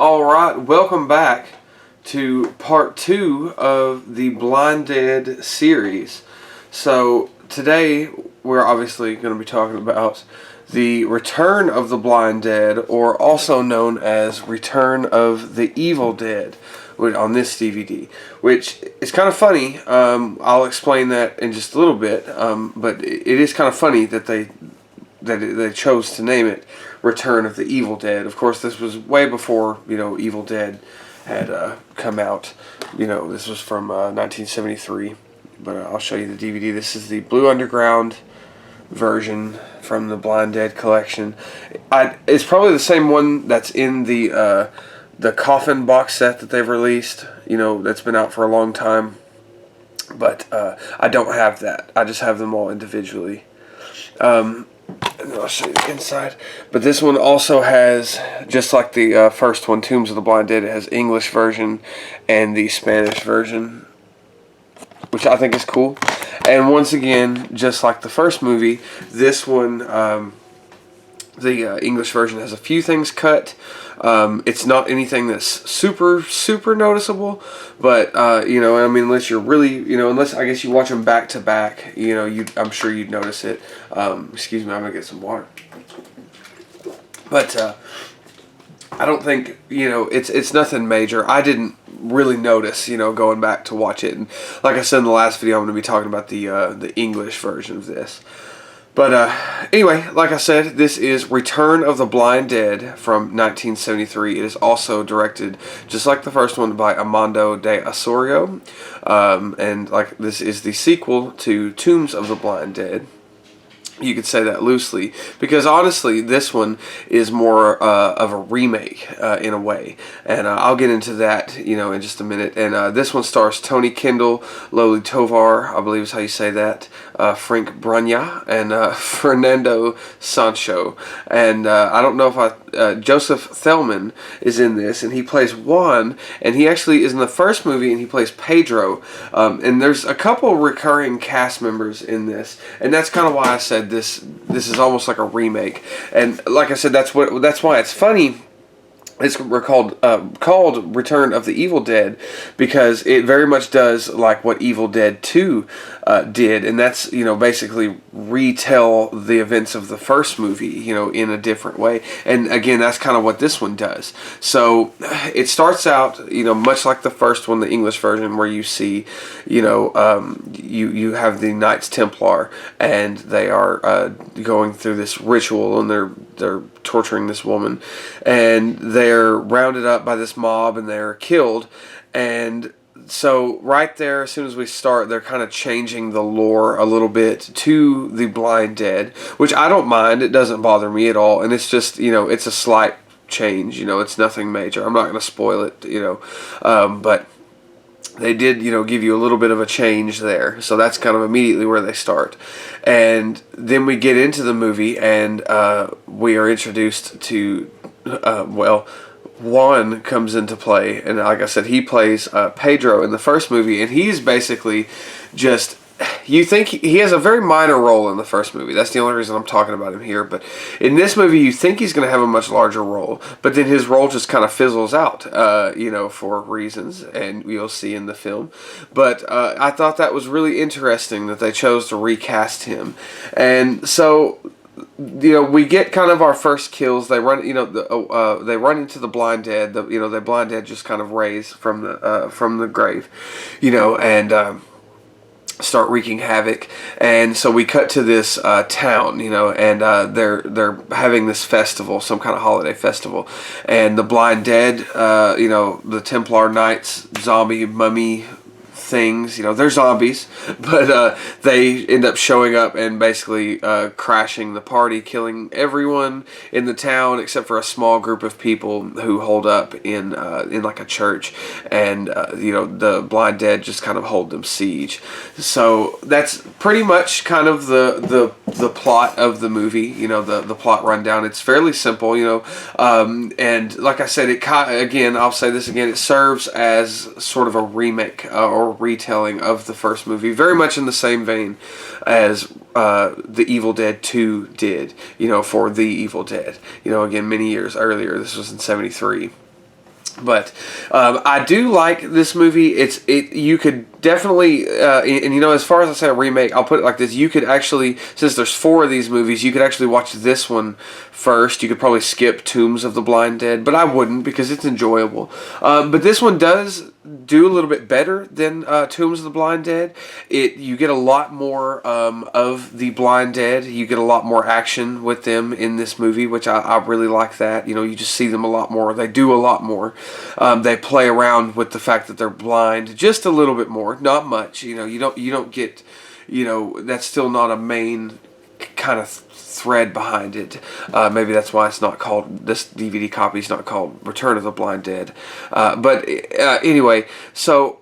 Alright, welcome back to part 2 of the Blind Dead series. So, today we're obviously going to be talking about the Return of the Blind Dead, or also known as Return of the Evil Dead, on this DVD, which is kind of funny. I'll explain that in just a little bit, but it is kind of funny that they chose to name it Return of the Evil Dead. Of course, this was way before, Evil Dead had come out. This was from 1973, but I'll show you the DVD. This is the Blue Underground version from the Blind Dead collection. It's probably the same one that's in the Coffin box set that they've released, that's been out for a long time. But I don't have that. I just have them all individually. And then I'll show you the inside. But this one also has, just like the first one, Tombs of the Blind Dead, it has English version and the Spanish version, which I think is cool. And once again, just like the first movie, this one, the English version has a few things cut. It's not anything that's super noticeable, but unless you're really, unless I guess you watch them back to back, I'm sure you'd notice it. Excuse me, I'm gonna get some water. But I don't think it's nothing major. I didn't really notice, going back to watch it, and like I said in the last video, I'm gonna be talking about the English version of this. But anyway, like I said, this is Return of the Blind Dead from 1973. It is also directed, just like the first one, by Armando de Osorio. And this is the sequel to Tombs of the Blind Dead. You could say that loosely, because honestly, this one is more of a remake in a way, and I'll get into that, in just a minute. And this one stars Tony Kendall, Loli Tovar, I believe is how you say that, Frank Branya, and Fernando Sancho. And I don't know if Joseph Thelman is in this, and he plays Juan, and he actually is in the first movie, and he plays Pedro. And there's a couple recurring cast members in this, and that's kind of why I said this is almost like a remake. And like I said, that's why it's funny. It's called Return of the Evil Dead, because it very much does like what Evil Dead 2 did, and that's basically retell the events of the first movie in a different way. And again, that's kind of what this one does. So it starts out much like the first one, the English version, where you see you have the Knights Templar, and they are going through this ritual, and they're torturing this woman, and they're rounded up by this mob, and they're killed. And so right there, as soon as we start, they're kind of changing the lore a little bit to the Blind Dead, which I don't mind. It doesn't bother me at all, and it's just it's a slight change. It's nothing major. I'm not going to spoil it, but they did, give you a little bit of a change there. So that's kind of immediately where they start. And then we get into the movie, and we are introduced to, Juan comes into play. And like I said, he plays Pedro in the first movie. And he's basically just... You think he has a very minor role in the first movie. That's the only reason I'm talking about him here. But in this movie, you think he's going to have a much larger role. But then his role just kind of fizzles out, for reasons. And you'll see in the film. But I thought that was really interesting that they chose to recast him. And so... we get kind of our first kills. They run, they run into the Blind Dead. The Blind Dead just kind of raise from the grave, and start wreaking havoc. And so we cut to this town, and they're having this festival, some kind of holiday festival, and the Blind Dead, the Templar Knights, zombie mummy things, they're zombies, but they end up showing up and basically crashing the party, killing everyone in the town except for a small group of people who hold up in like a church, and the Blind Dead just kind of hold them siege. So that's pretty much kind of the plot of the movie, the plot rundown. It's fairly simple, and like I said, I'll say this again, it serves as sort of a remake or retelling of the first movie, very much in the same vein as the Evil Dead 2 did, for The Evil Dead. Again, many years earlier. This was in '73. But I do like this movie. You could definitely and you know, as far as I say a remake, I'll put it like this: you could actually, since there's 4 of these movies, you could actually watch this one first. You could probably skip Tombs of the Blind Dead, but I wouldn't because it's enjoyable. But this one does do a little bit better than Tombs of the Blind Dead. You get a lot more of the Blind Dead. You get a lot more action with them in this movie, which I really like that. You know, you just see them a lot more. They do a lot more. They play around with the fact that they're blind just a little bit more, not much. You know, you don't get, you know, that's still not a main kind of thread behind it. Maybe that's why it's not called, this DVD copy is not called Return of the Blind Dead. But anyway, so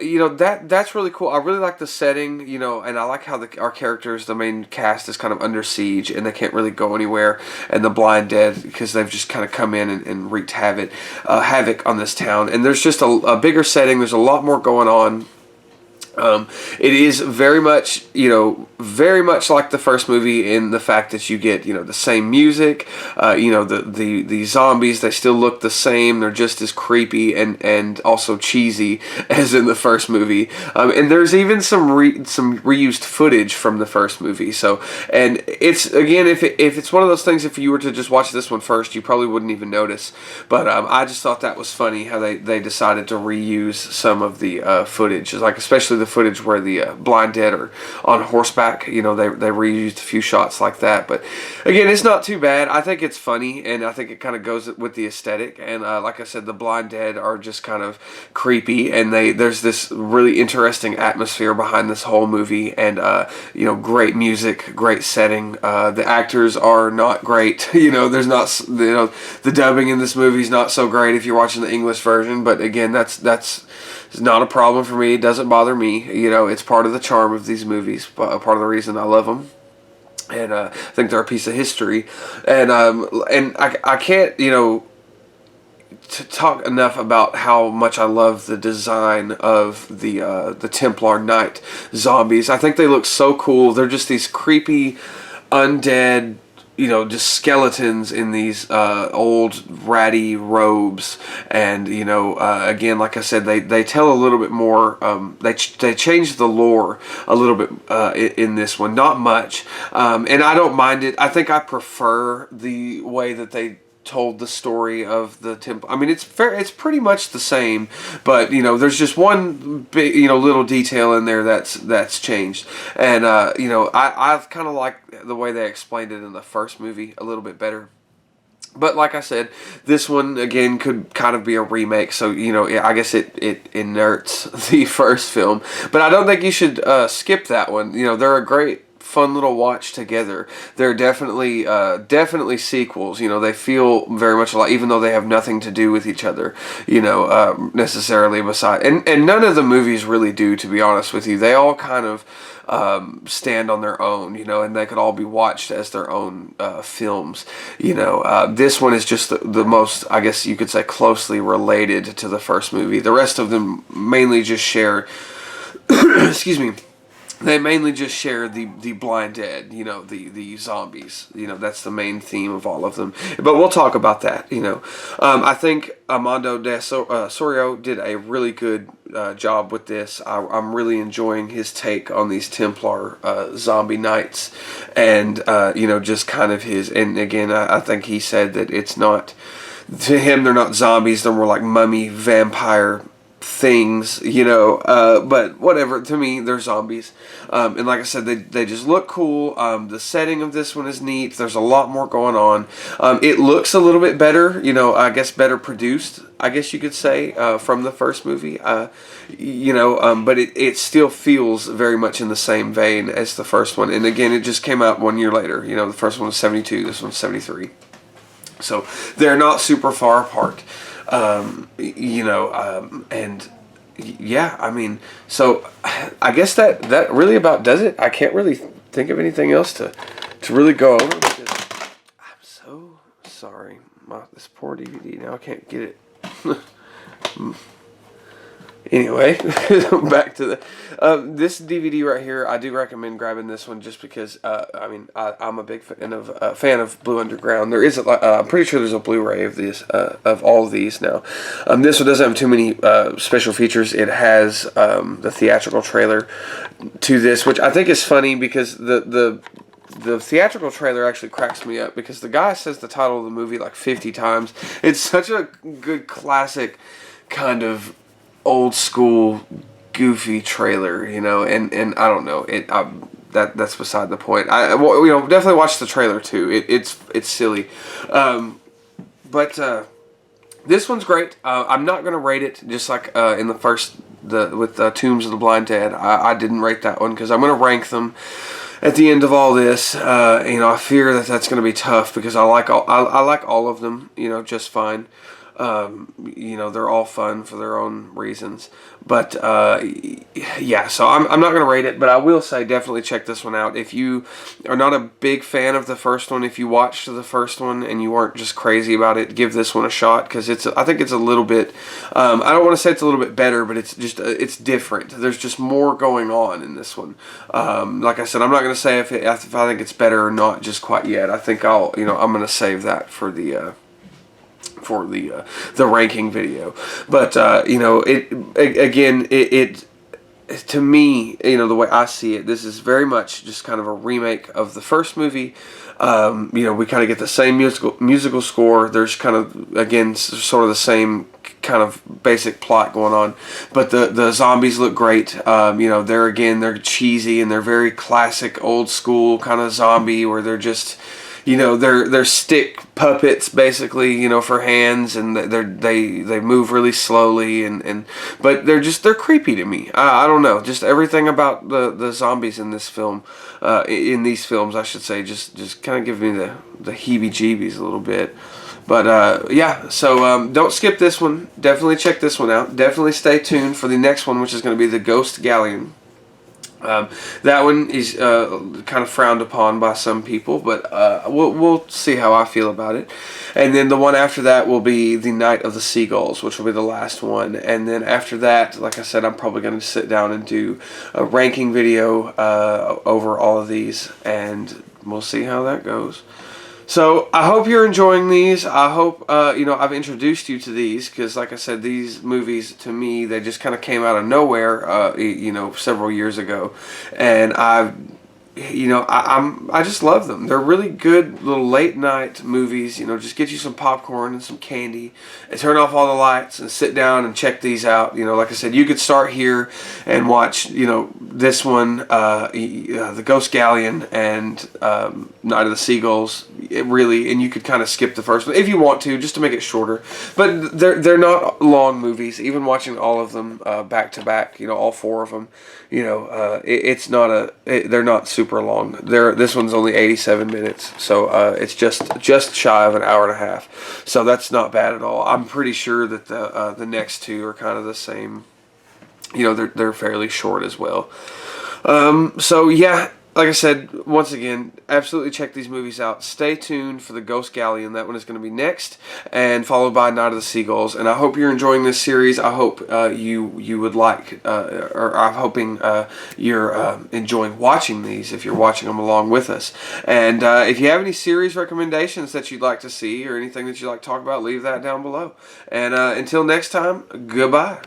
you know, that's really cool. I really like the setting, you know, and I like how our characters, the main cast, is kind of under siege and they can't really go anywhere. And the Blind Dead, because they've just kind of come in and wreaked havoc on this town. And there's just a bigger setting. There's a lot more going on. It is very much, you know, very much like the first movie in the fact that you get, you know, the same music, you know, the zombies, they still look the same. They're just as creepy and also cheesy as in the first movie. And there's even some reused footage from the first movie. So, and it's, again, if it's one of those things, if you were to just watch this one first, you probably wouldn't even notice. But I just thought that was funny how they decided to reuse some of the footage, like especially the footage where the Blind Dead are on horseback. You know, they reused a few shots like that. But again, it's not too bad. I think it's funny, and I think it kind of goes with the aesthetic. And like I said, the Blind Dead are just kind of creepy, and there's this really interesting atmosphere behind this whole movie. And you know, great music, great setting. The actors are not great. You know, there's not, you know, the dubbing in this movie is not so great if you're watching the English version. But again, that's it's not a problem for me. It doesn't bother me. You know, it's part of the charm of these movies. Part of the reason I love them. And I think they're a piece of history. And I can't, you know, to talk enough about how much I love the design of the Templar Knight zombies. I think they look so cool. They're just these creepy, undead, you know, just skeletons in these old ratty robes. And you know, again, like I said, they tell a little bit more. They change the lore a little bit in this one, not much, and I don't mind it. I think I prefer the way that they told the story of the temple. I mean, it's pretty much the same, but you know, there's just one big, you know, little detail in there that's changed. And you know, I've kind of liked the way they explained it in the first movie a little bit better. But like I said, this one again could kind of be a remake, so you know, I guess it inherits the first film. But I don't think you should skip that one. You know, they're a great, fun little watch together. They're definitely sequels. You know, they feel very much alike, even though they have nothing to do with each other, you know, necessarily beside. And none of the movies really do, to be honest with you. They all kind of stand on their own, you know, and they could all be watched as their own films. You know, this one is just the most, I guess you could say, closely related to the first movie. The rest of them mainly just share excuse me, they mainly just share the Blind Dead, you know, the zombies. You know, that's the main theme of all of them. But we'll talk about that, you know. I think Armando de Sorio did a really good job with this. I'm really enjoying his take on these Templar zombie knights. And, you know, just kind of his... And again, I think he said that it's not... To him, they're not zombies. They're more like mummy, vampire things, you know, but whatever, to me they're zombies. And like I said, they just look cool. The setting of this one is neat. There's a lot more going on. It looks a little bit better, you know, I guess better produced, I guess you could say, from the first movie, you know, but it still feels very much in the same vein as the first one. And again, it just came out 1 year later. You know, the first one was 72, this one's 73, so they're not super far apart. You know, and yeah, I mean, so I guess that really about does it. I can't really think of anything else to really go over, because I'm so sorry. This poor DVD, now I can't get it. Anyway, back to the this DVD right here. I do recommend grabbing this one just because I mean I'm a big fan of Blue Underground. There is I'm pretty sure there's a Blu-ray of these of all of these now. This one doesn't have too many special features. It has the theatrical trailer to this, which I think is funny because the theatrical trailer actually cracks me up because the guy says the title of the movie like 50 times. It's such a good classic kind of old school goofy trailer, you know, and I don't know it. That's beside the point. Definitely watch the trailer too. It's silly, but this one's great. I'm not gonna rate it just like in the first with Tombs of the Blind Dead. I didn't rate that one because I'm gonna rank them at the end of all this. I fear that that's gonna be tough because I like all of them, just fine. They're all fun for their own reasons. But, yeah, so I'm not going to rate it, but I will say definitely check this one out. If you are not a big fan of the first one, if you watched the first one and you weren't just crazy about it, give this one a shot because I think it's a little bit, I don't want to say it's a little bit better, but it's different. There's just more going on in this one. Like I said, I'm not going to say if I think it's better or not just quite yet. I think I'm going to save that for the ranking video. But it to me, the way I see it, this is very much just kind of a remake of the first movie. We kind of get the same musical score. There's kind of, again, sort of the same kind of basic plot going on, but the zombies look great. They're cheesy and they're very classic old school kind of zombie where they're just they're stick puppets basically, for hands, and they move really slowly, but they're creepy to me. I don't know, just everything about the zombies in this film, in these films, I should say, just kind of give me the heebie-jeebies a little bit. But yeah, so don't skip this one. Definitely check this one out. Definitely stay tuned for the next one, which is going to be the Ghost Galleon. That one is kind of frowned upon by some people, but we'll see how I feel about it. And then the one after that will be the Night of the Seagulls, which will be the last one. And then after that, like I said, I'm probably going to sit down and do a ranking video over all of these, and we'll see how that goes. So I hope you're enjoying these. I hope I've introduced you to these because, like I said, these movies to me, they just kind of came out of nowhere, several years ago, and I just love them. They're really good little late night movies. Just get you some popcorn and some candy, and turn off all the lights and sit down and check these out. Like I said, you could start here and watch. This one, the Ghost Galleon and Night of the Seagulls. And you could kind of skip the first one if you want to, just to make it shorter. But they're not long movies. Even watching all of them back to back, all four of them, they're not super long. This one's only 87 minutes, so it's just shy of an hour and a half. So that's not bad at all. I'm pretty sure that the next two are kind of the same. They're fairly short as well. So yeah, like I said, once again, absolutely check these movies out. Stay tuned for the Ghost Galleon. That one is going to be next, and followed by Night of the Seagulls. And I hope you're enjoying this series. I hope you would like, or I'm hoping you're enjoying watching these if you're watching them along with us. And if you have any series recommendations that you'd like to see or anything that you'd like to talk about, leave that down below. And until next time, goodbye.